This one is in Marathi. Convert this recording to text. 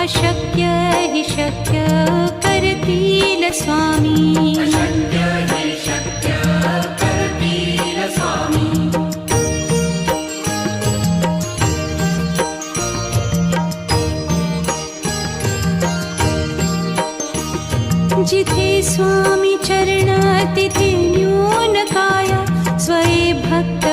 अशक्य हि शक्य करतील स्वामी. अशक्य हि शक्य करतील स्वामी. जिथे स्वामी चरण तिथे न्यून काया. स्वये भक्त